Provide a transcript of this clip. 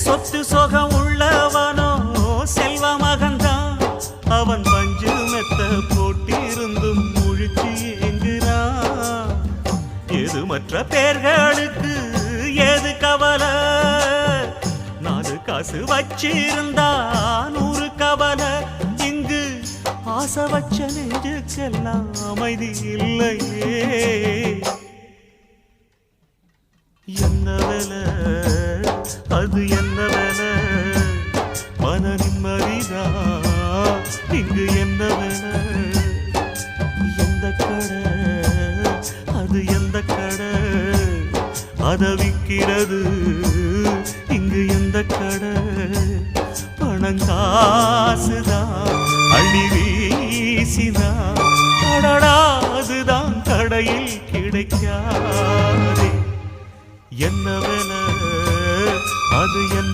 சொத்து சொகம் உள்ளவனோ செல்வ மகன்தான். அவன் பஞ்சு மெத்த போட்டிருந்தும் முழிச்சு ஏங்குறான். எது மற்ற பேர்களுக்கு ஏது கவலை? 4 காசு வச்சிருந்தா 100 கவலை. இங்கு ஆசை வச்ச நெஞ்சுக்கெல்லாம் அமைதி இல்லையே. என்ன வேலை அது என்ன வேலை? மன நிம்மதிதான் இங்கு என்ன வேலை? எந்த கடை அது எந்த கடை? அதை விற்கிறது இங்கு எந்த கடை? பணங்காசுதான் அள்ளி வீசிதான் அடடாதுதான் கடையில் கிடைக்காதே. என்ன வேலை அது என்ன?